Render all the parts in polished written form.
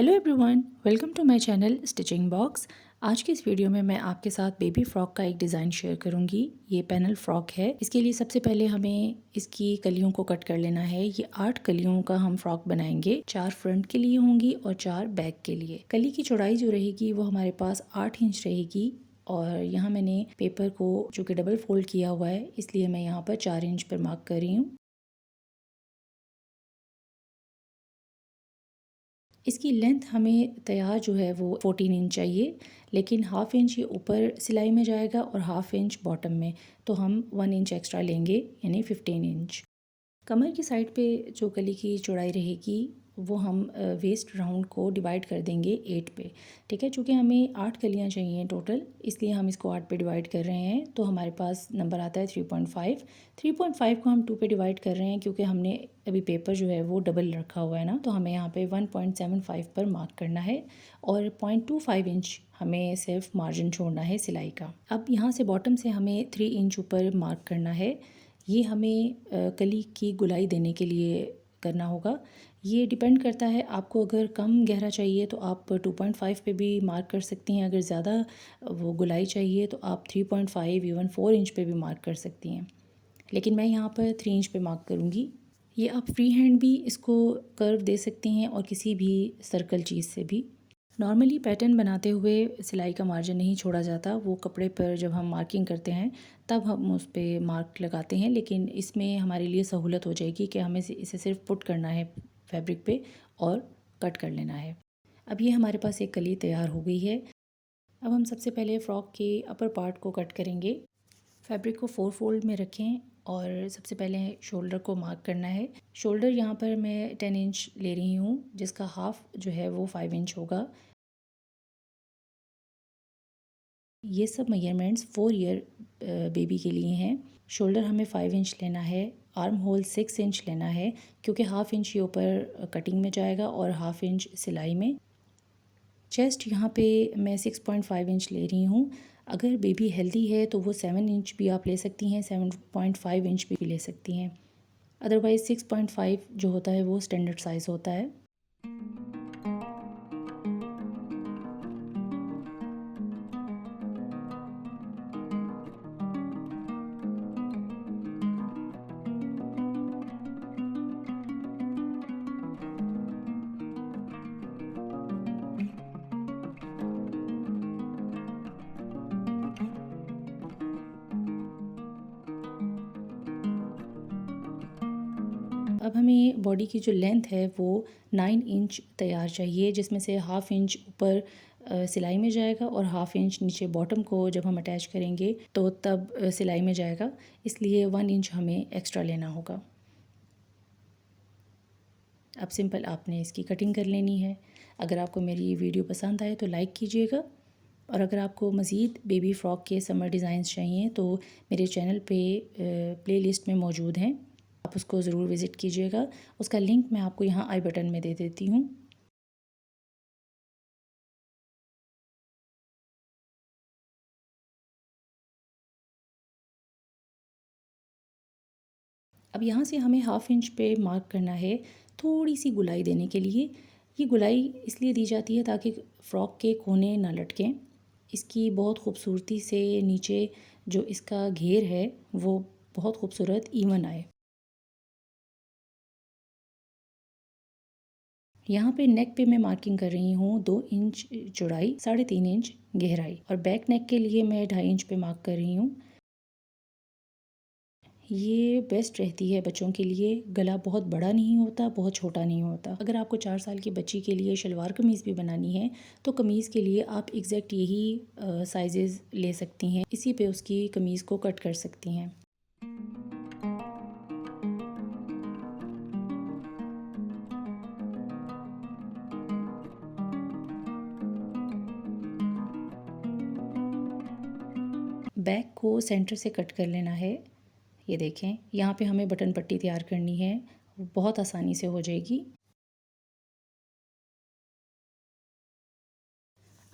Hello everyone, welcome to my channel Stitching Box. आज की इस वीडियो में मैं आपके साथ बेबी फ्रॉक का एक डिज़ाइन शेयर करूंगी। ये पैनल फ्रॉक है। इसके लिए सबसे पहले हमें इसकी कलियों को कट कर लेना है। ये 8 कलियों का हम फ्रॉक बनाएंगे। 4 फ्रंट के लिए होंगी और 4 बैक के लिए। कली की चौड़ाई जो रहेगी वो हमारे पास 8 इंच रहेगी। और यहाँ मैंने पेपर को जो कि डबल फोल्ड किया हुआ है, इसलिए मैं यहाँ पर 4 इंच पर मार्क कर रही हूँ। इसकी लेंथ हमें तैयार जो है वो 14 इंच चाहिए, लेकिन हाफ इंच ये ऊपर सिलाई में जाएगा और हाफ इंच बॉटम में, तो हम 1 इंच एक्स्ट्रा लेंगे यानी 15 इंच। कमर की साइड पे जो गली की चौड़ाई रहेगी वो हम वेस्ट राउंड को डिवाइड कर देंगे 8 पे। ठीक है, चूँकि हमें 8 कलियाँ चाहिए टोटल, इसलिए हम इसको 8 पे डिवाइड कर रहे हैं। तो हमारे पास नंबर आता है 3.5। 3.5 को हम 2 पे डिवाइड कर रहे हैं क्योंकि हमने अभी पेपर जो है वो डबल रखा हुआ है ना, तो हमें यहाँ पे 1.75 पर मार्क करना है और 0.25 इंच हमें सिर्फ मार्जिन छोड़ना है सिलाई का। अब यहाँ से बॉटम से हमें 3 इंच ऊपर मार्क करना है। ये हमें कली की गुलाई देने के लिए करना होगा। ये डिपेंड करता है, आपको अगर कम गहरा चाहिए तो आप 2.5 पे भी मार्क कर सकती हैं। अगर ज़्यादा वो गुलाई चाहिए तो आप 3.5 इवन 4 इंच पे भी मार्क कर सकती हैं, लेकिन मैं यहाँ पर 3 इंच पे मार्क करूँगी। ये आप फ्री हैंड भी इसको कर्व दे सकती हैं और किसी भी सर्कल चीज़ से भी। नॉर्मली पैटर्न बनाते हुए सिलाई का मार्जिन नहीं छोड़ा जाता, वो कपड़े पर जब हम मार्किंग करते हैं तब हम उस पर मार्क लगाते हैं, लेकिन इसमें हमारे लिए सहूलत हो जाएगी कि हमें इसे सिर्फ पुट करना है फैब्रिक पे और कट कर लेना है। अब ये हमारे पास एक कली तैयार हो गई है। अब हम सबसे पहले फ़्रॉक के अपर पार्ट को कट करेंगे। फैब्रिक को 4 फोल्ड में रखें और सबसे पहले शोल्डर को मार्क करना है। शोल्डर यहाँ पर मैं 10 इंच ले रही हूँ, जिसका हाफ जो है वो 5 इंच होगा। ये सब मेजरमेंट्स 4 ईयर बेबी के लिए हैं। शोल्डर हमें 5 इंच लेना है, आर्म होल 6 इंच लेना है क्योंकि हाफ इंच ये ऊपर कटिंग में जाएगा और हाफ इंच सिलाई में। चेस्ट यहाँ पे मैं 6.5 इंच ले रही हूँ। अगर बेबी हेल्दी है तो वो 7 इंच भी आप ले सकती हैं, 7.5 इंच भी ले सकती हैं। अदरवाइज़ 6.5 जो होता है वो स्टैंडर्ड साइज़ होता है। अब हमें बॉडी की जो लेंथ है वो 9 इंच तैयार चाहिए, जिसमें से हाफ इंच ऊपर सिलाई में जाएगा और हाफ इंच नीचे बॉटम को जब हम अटैच करेंगे तो तब सिलाई में जाएगा, इसलिए 1 इंच हमें एक्स्ट्रा लेना होगा। अब सिंपल आपने इसकी कटिंग कर लेनी है। अगर आपको मेरी ये वीडियो पसंद आए तो लाइक कीजिएगा, और अगर आपको मज़ीद बेबी फ़्रॉक के समर डिज़ाइंस चाहिए तो मेरे चैनल पे प्लेलिस्ट में मौजूद हैं, आप उसको ज़रूर विज़िट कीजिएगा। उसका लिंक मैं आपको यहाँ आई बटन में दे देती हूँ। अब यहाँ से हमें हाफ इंच पे मार्क करना है थोड़ी सी गुलाई देने के लिए। ये गुलाई इसलिए दी जाती है ताकि फ़्रॉक के कोने ना लटकें। इसकी बहुत खूबसूरती से नीचे जो इसका घेर है वो बहुत खूबसूरत इवन आए। यहाँ पे नेक पे मैं मार्किंग कर रही हूँ 2 इंच चौड़ाई, 3.5 इंच गहराई, और बैक नेक के लिए मैं 2.5 इंच पे मार्क कर रही हूँ। ये बेस्ट रहती है बच्चों के लिए। गला बहुत बड़ा नहीं होता, बहुत छोटा नहीं होता। अगर आपको 4 साल की बच्ची के लिए शलवार कमीज़ भी बनानी है तो कमीज़ के लिए आप एग्जैक्ट यही साइजेस ले सकती हैं, इसी पे उसकी कमीज़ को कट कर सकती हैं। बैक को सेंटर से कट कर लेना है। ये देखें, यहाँ पे हमें बटन पट्टी तैयार करनी है, बहुत आसानी से हो जाएगी।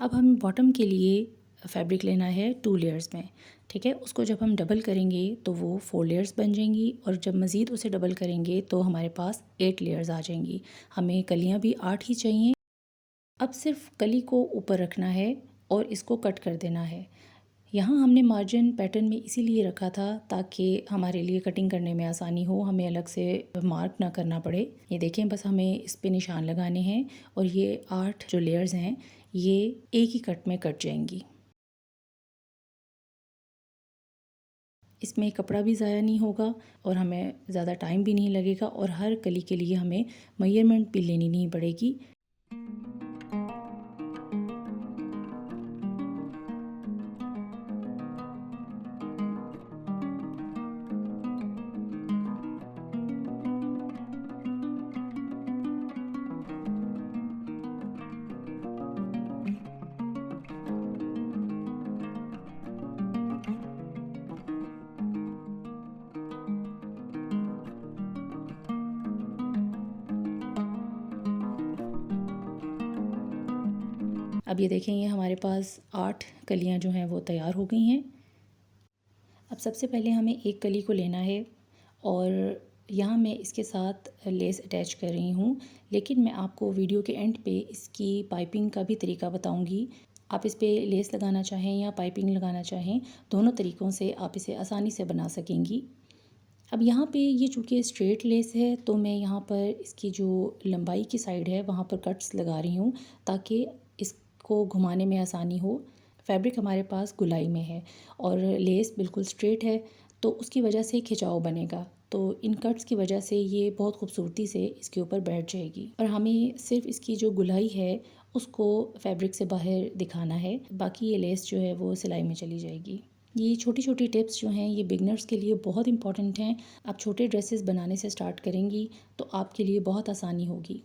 अब हमें बॉटम के लिए फैब्रिक लेना है 2 लेयर्स में। ठीक है, उसको जब हम डबल करेंगे तो वो 4 लेयर्स बन जाएंगी, और जब मज़ीद उसे डबल करेंगे तो हमारे पास 8 लेयर्स आ जाएंगी। हमें कलियाँ भी 8 ही चाहिए। अब सिर्फ कली को ऊपर रखना है और इसको कट कर देना है। यहाँ हमने मार्जिन पैटर्न में इसीलिए रखा था ताकि हमारे लिए कटिंग करने में आसानी हो, हमें अलग से मार्क ना करना पड़े। ये देखें, बस हमें इस पे निशान लगाने हैं और ये 8 जो लेयर्स हैं ये एक ही कट में कट जाएंगी। इसमें कपड़ा भी ज़ाया नहीं होगा और हमें ज़्यादा टाइम भी नहीं लगेगा और हर कली के लिए हमें मेजरमेंट भी लेनी नहीं पड़ेगी। अब ये देखें, ये हमारे पास 8 कलियां जो हैं वो तैयार हो गई हैं। अब सबसे पहले हमें एक कली को लेना है और यहाँ मैं इसके साथ लेस अटैच कर रही हूँ, लेकिन मैं आपको वीडियो के एंड पे इसकी पाइपिंग का भी तरीका बताऊँगी। आप इस पे लेस लगाना चाहें या पाइपिंग लगाना चाहें, दोनों तरीक़ों से आप इसे आसानी से बना सकेंगी। अब यहाँ पे ये चूँकि स्ट्रेट लेस है तो मैं यहाँ पर इसकी जो लंबाई की साइड है वहाँ पर कट्स लगा रही हूँ ताकि इसको घुमाने में आसानी हो। फैब्रिक हमारे पास गुलाई में है और लेस बिल्कुल स्ट्रेट है तो उसकी वजह से खिंचाव बनेगा, तो इन कट्स की वजह से ये बहुत खूबसूरती से इसके ऊपर बैठ जाएगी। और हमें सिर्फ इसकी जो गुलाई है उसको फैब्रिक से बाहर दिखाना है, बाकी ये लेस जो है वो सिलाई में चली जाएगी। ये छोटी छोटी टिप्स जो हैं ये बिगनर्स के लिए बहुत इंपॉर्टेंट हैं। आप छोटे ड्रेसेस बनाने से स्टार्ट करेंगी तो आपके लिए बहुत आसानी होगी।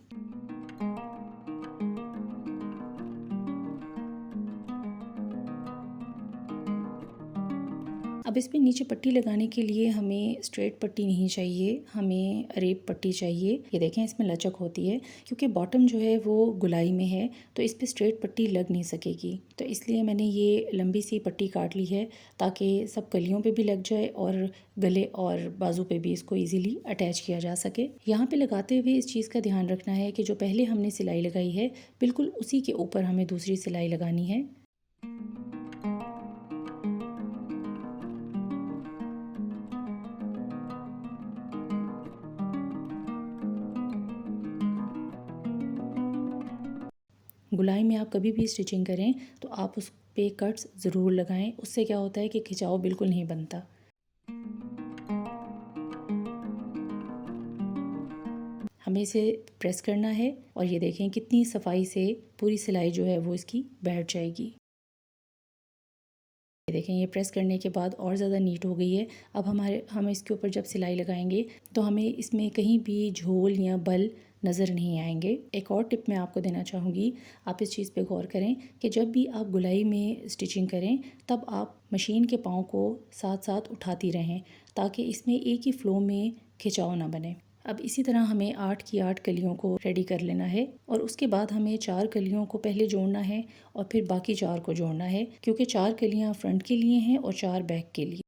अब इस पे नीचे पट्टी लगाने के लिए हमें स्ट्रेट पट्टी नहीं चाहिए, हमें रेप पट्टी चाहिए। ये देखें, इसमें लचक होती है क्योंकि बॉटम जो है वो गुलाई में है तो इस पे स्ट्रेट पट्टी लग नहीं सकेगी, तो इसलिए मैंने ये लंबी सी पट्टी काट ली है ताकि सब कलियों पे भी लग जाए और गले और बाजू पे भी इसको ईज़िली अटैच किया जा सके। यहाँ पे लगाते हुए इस चीज़ का ध्यान रखना है कि जो पहले हमने सिलाई लगाई है बिल्कुल उसी के ऊपर हमें दूसरी सिलाई लगानी है। गुलाई में आप कभी भी स्टिचिंग करें तो आप उस पे कट्स ज़रूर लगाएं, उससे क्या होता है कि खिंचाव बिल्कुल नहीं बनता। हमें इसे प्रेस करना है और ये देखें कितनी सफाई से पूरी सिलाई जो है वो इसकी बैठ जाएगी। ये देखें, ये प्रेस करने के बाद और ज़्यादा नीट हो गई है। अब हम इसके ऊपर जब सिलाई लगाएंगे तो हमें इसमें कहीं भी झोल या बल नज़र नहीं आएंगे। एक और टिप मैं आपको देना चाहूँगी, आप इस चीज़ पे गौर करें कि जब भी आप गुलाई में स्टिचिंग करें तब आप मशीन के पाँव को साथ साथ उठाती रहें ताकि इसमें एक ही फ़्लो में खिंचाव ना बने। अब इसी तरह हमें 8 की 8 कलियों को रेडी कर लेना है और उसके बाद हमें 4 कलियों को पहले जोड़ना है और फिर बाकी 4 को जोड़ना है, क्योंकि 4 कलियां फ्रंट के लिए हैं और 4 बैक के लिए।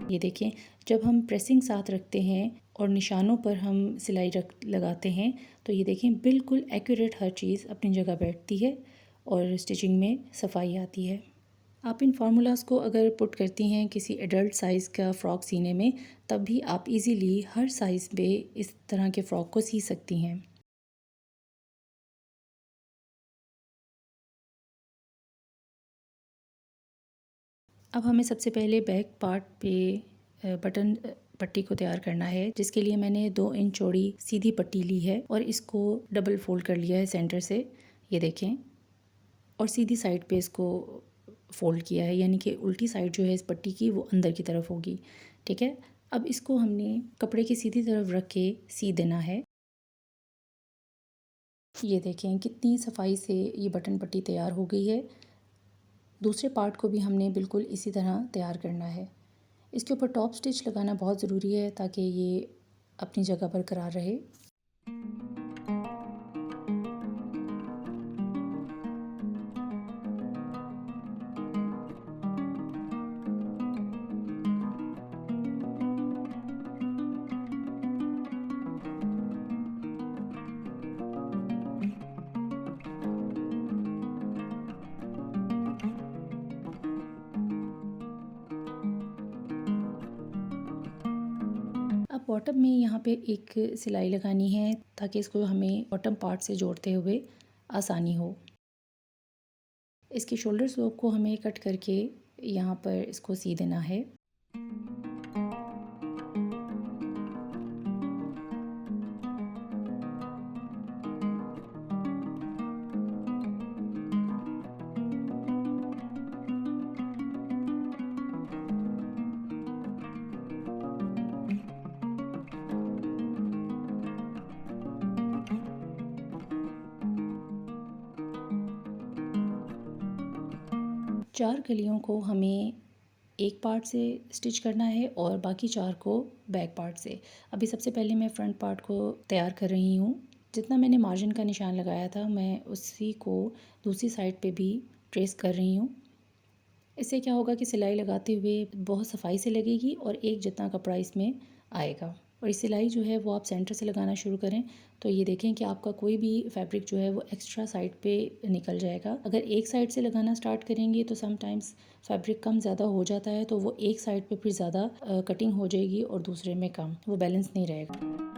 ये देखें, जब हम प्रेसिंग साथ रखते हैं और निशानों पर हम सिलाई लगाते हैं तो ये देखें बिल्कुल एक्यूरेट हर चीज़ अपनी जगह बैठती है और स्टिचिंग में सफाई आती है। आप इन फार्मूलाज़ को अगर पुट करती हैं किसी एडल्ट साइज़ का फ़्रॉक सीने में तब भी आप इजीली हर साइज़ पे इस तरह के फ़्रॉक को सी सकती हैं। अब हमें सबसे पहले बैक पार्ट पे बटन पट्टी को तैयार करना है, जिसके लिए मैंने 2 इंच चौड़ी सीधी पट्टी ली है और इसको डबल फोल्ड कर लिया है सेंटर से, ये देखें, और सीधी साइड पे इसको फोल्ड किया है, यानी कि उल्टी साइड जो है इस पट्टी की वो अंदर की तरफ होगी। ठीक है, अब इसको हमने कपड़े की सीधी तरफ रख के सी देना है। ये देखें कितनी सफाई से ये बटन पट्टी तैयार हो गई है। दूसरे पार्ट को भी हमने बिल्कुल इसी तरह तैयार करना है। इसके ऊपर टॉप स्टिच लगाना बहुत ज़रूरी है ताकि ये अपनी जगह बरकरार रहे। अब बॉटम में यहाँ पे एक सिलाई लगानी है ताकि इसको हमें बॉटम पार्ट से जोड़ते हुए आसानी हो। इसके शोल्डर स्लोप को हमें कट करके यहाँ पर इसको सी देना है। 4 कलियों को हमें एक पार्ट से स्टिच करना है और बाकी 4 को बैक पार्ट से। अभी सबसे पहले मैं फ्रंट पार्ट को तैयार कर रही हूँ। जितना मैंने मार्जिन का निशान लगाया था मैं उसी को दूसरी साइड पे भी ट्रेस कर रही हूँ। इससे क्या होगा कि सिलाई लगाते हुए बहुत सफाई से लगेगी और एक जितना कपड़ा इसमें आएगा। और ये सिलाई जो है वो आप सेंटर से लगाना शुरू करें तो ये देखें कि आपका कोई भी फैब्रिक जो है वो एक्स्ट्रा साइड पे निकल जाएगा। अगर एक साइड से लगाना स्टार्ट करेंगे तो समटाइम्स फैब्रिक कम ज़्यादा हो जाता है, तो वो एक साइड पे फिर ज़्यादा कटिंग हो जाएगी और दूसरे में कम, वो बैलेंस नहीं रहेगा।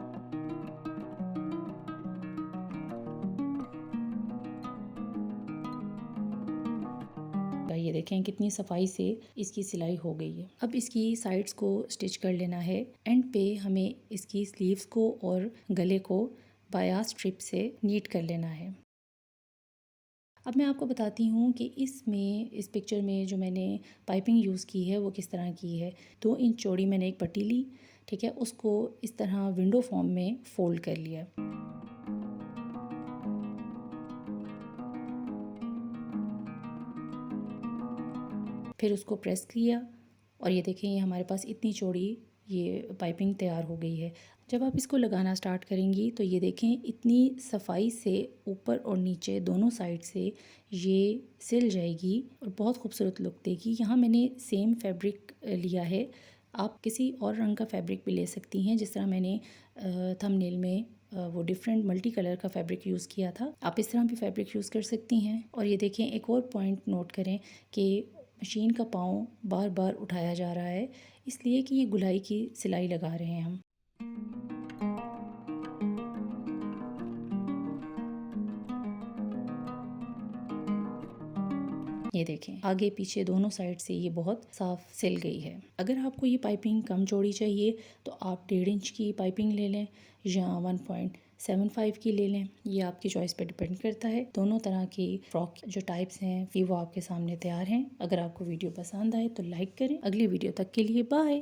ये देखें कितनी सफाई से इसकी सिलाई हो गई है। अब इसकी साइड्स को स्टिच कर लेना है। एंड पे हमें इसकी स्लीव्स को और गले को बायास स्ट्रिप से नीट कर लेना है। अब मैं आपको बताती हूँ कि इसमें इस पिक्चर में जो मैंने पाइपिंग यूज़ की है वो किस तरह की है। 2 इंच चौड़ी मैंने एक पट्टी ली, ठीक है, उसको इस तरह विंडो फॉर्म में फोल्ड कर लिया। फिर उसको प्रेस किया और ये देखें ये हमारे पास इतनी चौड़ी ये पाइपिंग तैयार हो गई है। जब आप इसको लगाना स्टार्ट करेंगी तो ये देखें इतनी सफाई से ऊपर और नीचे दोनों साइड से ये सिल जाएगी और बहुत खूबसूरत लुक देगी। यहाँ मैंने सेम फैब्रिक लिया है, आप किसी और रंग का फैब्रिक भी ले सकती हैं। जिस तरह मैंने थंबनेल में वो डिफरेंट मल्टी कलर का फैब्रिक यूज़ किया था, आप इस तरह भी फैब्रिक यूज़ कर सकती हैं। और ये देखें एक और पॉइंट नोट करें कि मशीन का पाँव बार बार उठाया जा रहा है, इसलिए कि ये गुलाई की सिलाई लगा रहे हैं हम। ये देखें आगे पीछे दोनों साइड से ये बहुत साफ सिल गई है। अगर आपको ये पाइपिंग कम चौड़ी चाहिए तो आप 1.5 इंच की पाइपिंग ले लें या 1.75 की ले लें, ये आपकी चॉइस पे डिपेंड करता है। दोनों तरह की फ्रॉक जो टाइप्स हैं वो आपके सामने तैयार हैं। अगर आपको वीडियो पसंद आए तो लाइक करें। अगली वीडियो तक के लिए बाय।